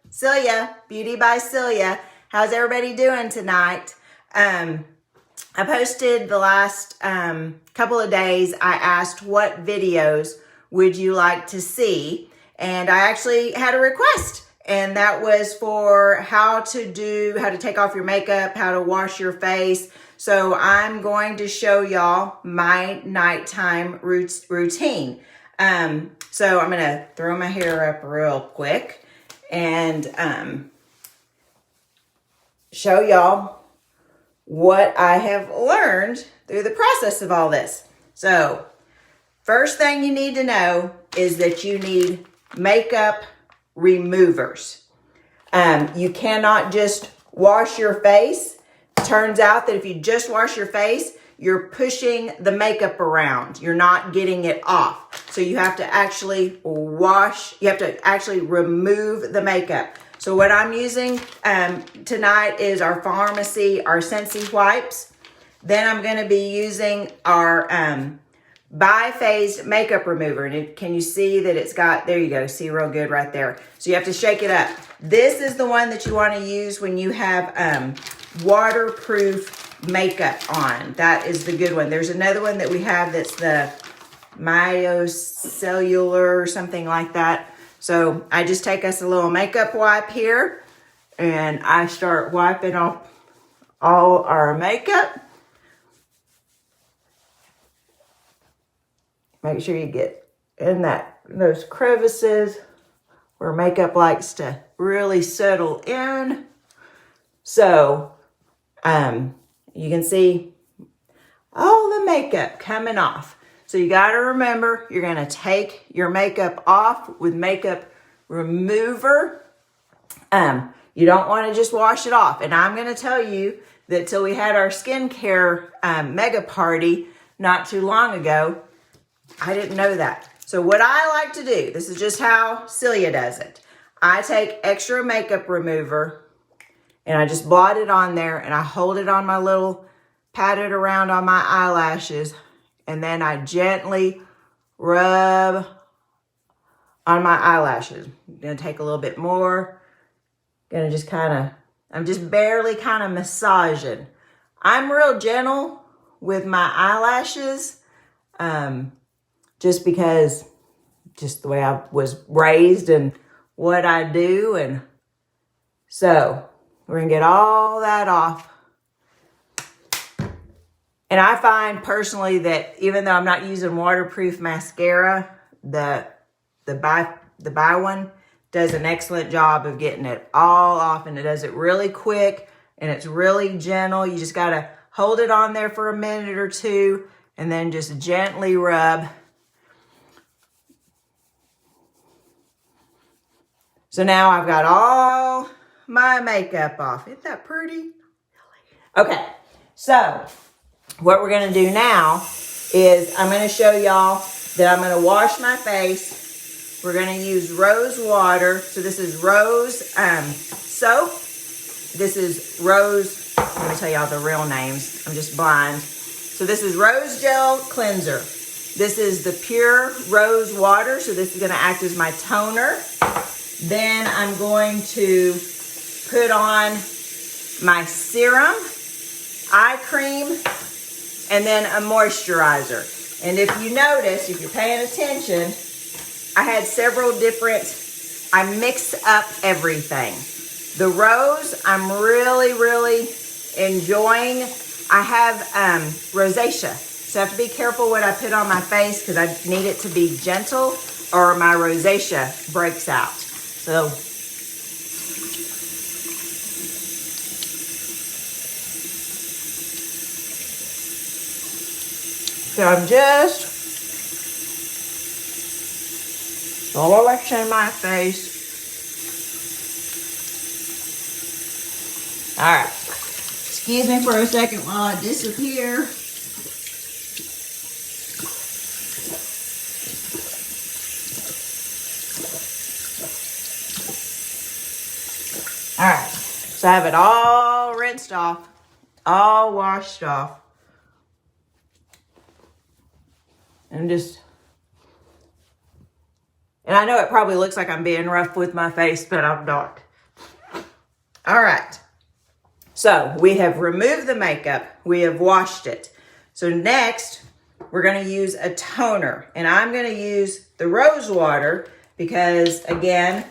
Celia, Beauty by Celia. How's everybody doing tonight? I posted the last couple of days. I asked what videos would you like to see, and I actually had a request, and that was for how to take off your makeup, how to wash your face. So I'm going to show y'all my nighttime routine. So I'm gonna throw my hair up real quick and show y'all what I have learned through the process of all this. So first thing you need to know is that you need makeup removers. You cannot just wash your face. Turns out that if you just wash your face, you're pushing the makeup around. You're not getting it off. So you have to actually remove the makeup. So what I'm using tonight is our Pharmacy, our Scentsy wipes. Then I'm going to be using our bi-phased makeup remover. And can you see that it's got, there you go, see real good right there. So you have to shake it up. This is the one that you want to use when you have waterproof makeup on. That is the good one. There's another one that we have that's the micellar or something like that. So I just take us a little makeup wipe here and I start wiping off all our makeup. Make sure you get in those crevices where makeup likes to really settle in. So you can see all the makeup coming off. So you got to remember, you're going to take your makeup off with makeup remover. You don't want to just wash it off. And I'm going to tell you that till we had our skincare mega party not too long ago, I didn't know that. So what I like to do, this is just how Celia does it. I take extra makeup remover and I just blot it on there and I hold it on my little, pat it around on my eyelashes, and then I gently rub on my eyelashes. I'm gonna take a little bit more. I'm just barely kind of massaging. I'm real gentle with my eyelashes, just because, just the way I was raised and what I do. And so we're gonna get all that off. And I find personally that even though I'm not using waterproof mascara, the buy one does an excellent job of getting it all off, and it does it really quick and it's really gentle. You just gotta hold it on there for a minute or two and then just gently rub. So now I've got all my makeup off. Isn't that pretty? Okay, so what we're gonna do now is I'm gonna show y'all that I'm gonna wash my face. We're gonna use rose water. So this is rose soap. This is rose, let me tell y'all the real names. I'm just blind. So this is rose gel cleanser. This is the pure rose water. So this is gonna act as my toner. Then I'm going to put on my serum, eye cream, and then a moisturizer. And if you notice, if you're paying attention, I had several different, I mix up everything. The rose, I'm really, really enjoying. I have rosacea, so I have to be careful what I put on my face because I need it to be gentle or my rosacea breaks out. So I'm just washing my face. All right. Excuse me for a second while I disappear. All right. So I have it all rinsed off, all washed off. And I know it probably looks like I'm being rough with my face, but I'm not. All right. So we have removed the makeup. We have washed it. So next, we're going to use a toner. And I'm going to use the rose water because, again,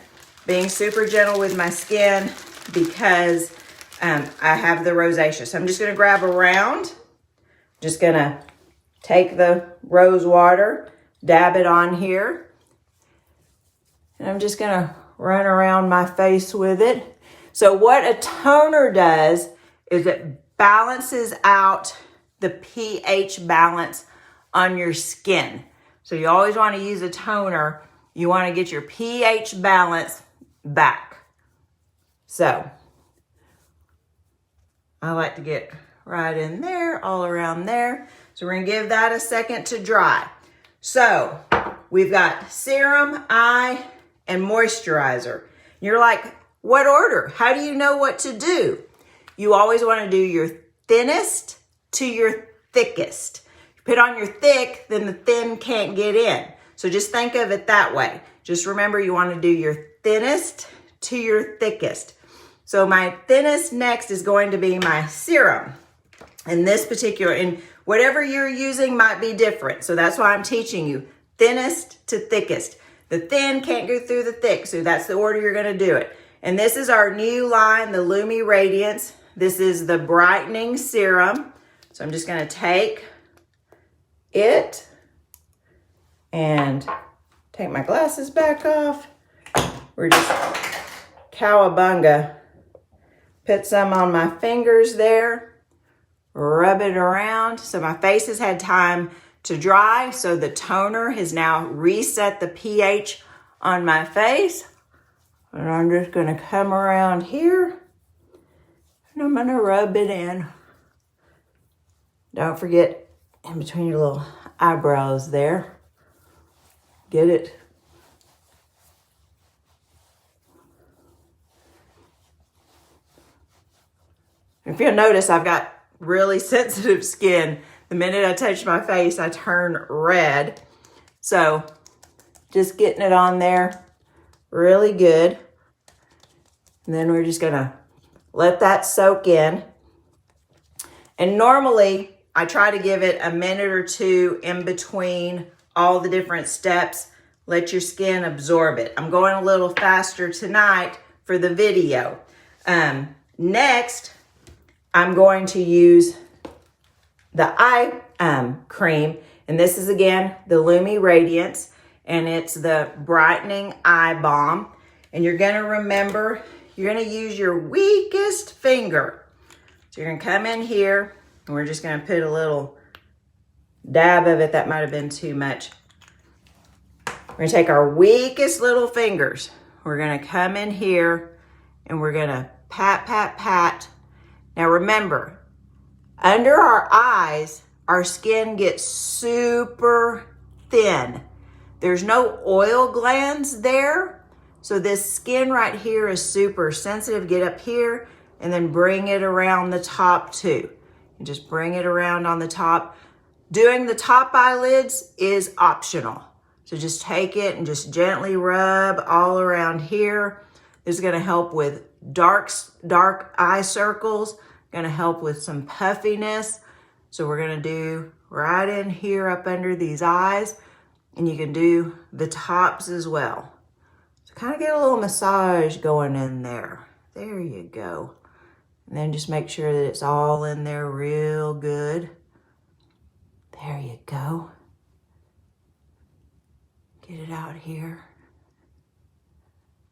being super gentle with my skin because I have the rosacea. So I'm just going to grab a round. Just going to take the rose water, dab it on here. And I'm just going to run around my face with it. So what a toner does is it balances out the pH balance on your skin. So you always want to use a toner. You want to get your pH balance back. So I like to get right in there, all around there. So we're going to give that a second to dry. So we've got serum, eye, and moisturizer. You're like, what order? How do you know what to do? You always want to do your thinnest to your thickest. You put on your thick, then the thin can't get in. So just think of it that way. Just remember you want to do your thinnest to your thickest. So my thinnest next is going to be my serum. And this particular, and whatever you're using might be different. So that's why I'm teaching you thinnest to thickest. The thin can't go through the thick, so that's the order you're going to do it. And this is our new line, the Lumi Radiance. This is the brightening serum. So I'm just going to take it and take my glasses back off. We're just cowabunga. Put some on my fingers there. Rub it around. So my face has had time to dry. So the toner has now reset the pH on my face. And I'm just going to come around here. And I'm going to rub it in. Don't forget in between your little eyebrows there. Get it. If you'll notice, I've got really sensitive skin. The minute I touch my face, I turn red. So just getting it on there really good. And then we're just gonna let that soak in. And normally I try to give it a minute or two in between all the different steps. Let your skin absorb it. I'm going a little faster tonight for the video. Next, I'm going to use the eye cream. And this is, again, the Lumi Radiance. And it's the Brightening Eye Balm. And you're going to remember, you're going to use your weakest finger. So you're going to come in here. And we're just going to put a little dab of it. That might have been too much. We're going to take our weakest little fingers. We're going to come in here. And we're going to pat, pat, pat. Now remember, under our eyes, our skin gets super thin. There's no oil glands there. So this skin right here is super sensitive. Get up here and then bring it around the top too. And just bring it around on the top. Doing the top eyelids is optional. So just take it and just gently rub all around here. This is gonna help with dark eye circles. Gonna help with some puffiness. So we're gonna do right in here up under these eyes, and you can do the tops as well. So kind of get a little massage going in there. There you go. And then just make sure that it's all in there real good. There you go. Get it out here.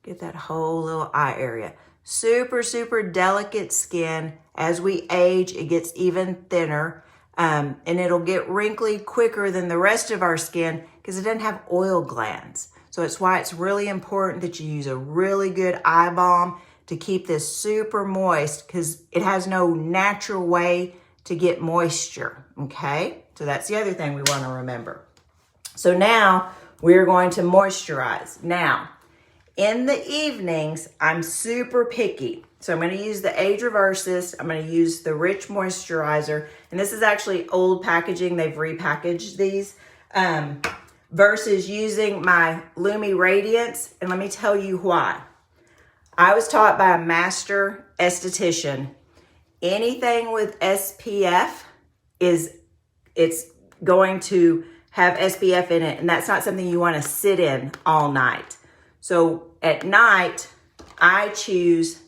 Get that whole little eye area. Super, super delicate skin. As we age, it gets even thinner. And it'll get wrinkly quicker than the rest of our skin because it doesn't have oil glands. So it's why it's really important that you use a really good eye balm to keep this super moist because it has no natural way to get moisture, okay? So that's the other thing we want to remember. So now we're going to moisturize. Now, in the evenings, I'm super picky. So I'm going to use the Age Reverses. I'm going to use the Rich Moisturizer. And this is actually old packaging. They've repackaged these. Versus using my Lumi Radiance. And let me tell you why. I was taught by a master esthetician, anything with SPF it's going to have SPF in it, and that's not something you want to sit in all night. So at night, I choose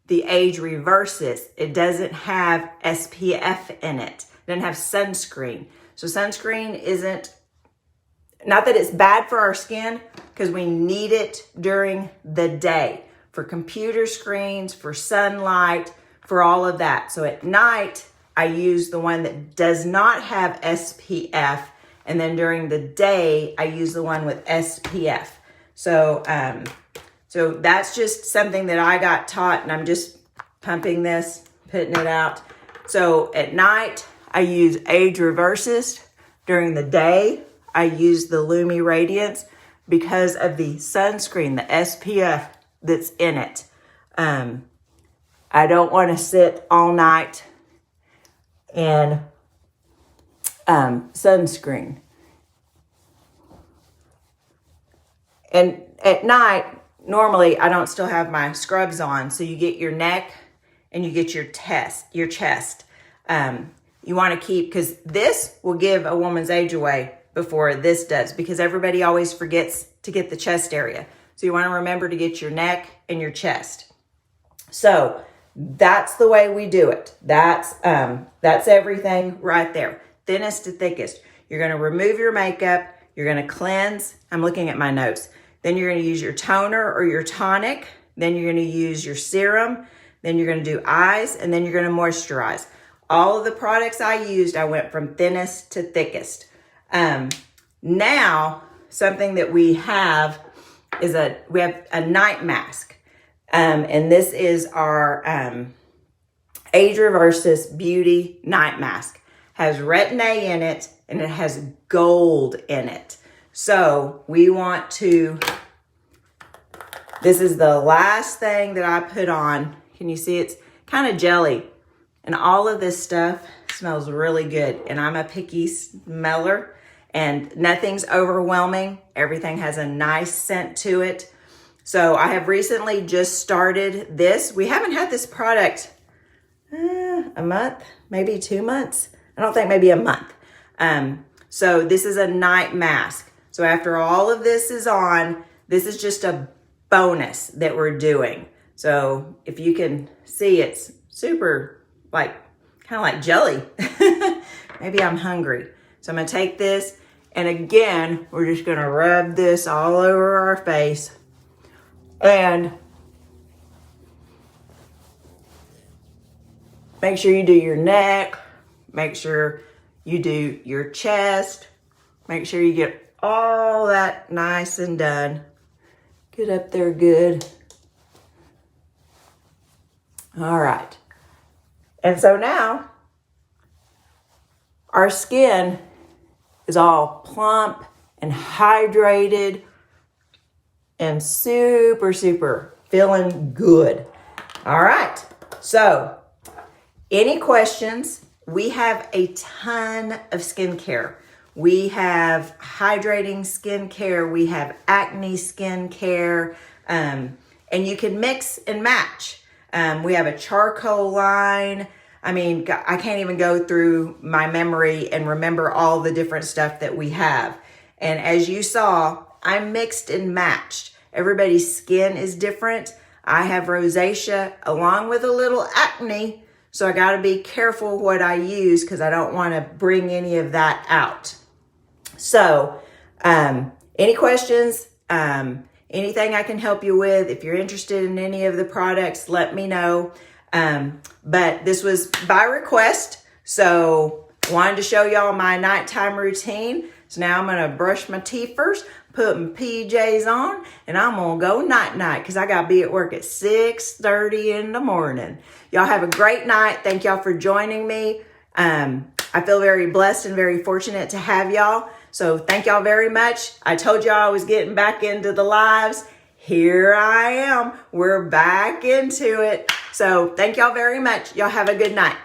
the Age Reverses. It doesn't have SPF in it. It doesn't have sunscreen. So sunscreen isn't, not that it's bad for our skin, because we need it during the day for computer screens, for sunlight, for all of that. So at night, I use the one that does not have SPF, and then during the day, I use the one with SPF. So, so that's just something that I got taught, and I'm just pumping this, putting it out. So at night, I use Age Reverses. During the day, I use the Lumi Radiance because of the sunscreen, the SPF that's in it. I don't want to sit all night in sunscreen. And at night, normally I don't still have my scrubs on, so you get your neck and you get your chest. You want to keep, because this will give a woman's age away before this does, because everybody always forgets to get the chest area. So you want to remember to get your neck and your chest. So that's the way we do it. That's everything right there. Thinnest to thickest. You're going to remove your makeup. You're going to cleanse. I'm looking at my notes. Then you're going to use your toner or your tonic. Then you're going to use your serum. Then you're going to do eyes, and then you're going to moisturize. All of the products I used, I went from thinnest to thickest. Now, something that we have is we have a night mask. And this is our Age Reverses Beauty Night Mask. Has Retin-A in it, and it has gold in it. So we want to, this is the last thing that I put on. Can you see? It's kind of jelly. And all of this stuff smells really good. And I'm a picky smeller, and nothing's overwhelming. Everything has a nice scent to it. So I have recently just started this. We haven't had this product a month, maybe 2 months. I don't think, maybe a month. So this is a night mask. So after all of this is on, this is just a bonus that we're doing. So if you can see, it's super kind of like jelly. Maybe I'm hungry. So I'm gonna take this, and again, we're just gonna rub this all over our face. And make sure you do your neck. Make sure you do your chest. Make sure you get all that nice and done. Get up there good. All right. And so now our skin is all plump and hydrated and super, super feeling good. All right. So any questions? We have a ton of skincare. We have hydrating skincare. We have acne skincare. And you can mix and match. We have a charcoal line. I mean, I can't even go through my memory and remember all the different stuff that we have. And as you saw, I mixed and matched. Everybody's skin is different. I have rosacea along with a little acne. So I got to be careful what I use, because I don't want to bring any of that out. So any questions, anything I can help you with, if you're interested in any of the products, let me know. But this was by request. So wanted to show y'all my nighttime routine. So now I'm going to brush my teeth first, put my PJs on, and I'm going to go night-night, because I got to be at work at 6:30 in the morning. Y'all have a great night. Thank y'all for joining me. I feel very blessed and very fortunate to have y'all. So thank y'all very much. I told y'all I was getting back into the lives. Here I am. We're back into it. So thank y'all very much. Y'all have a good night.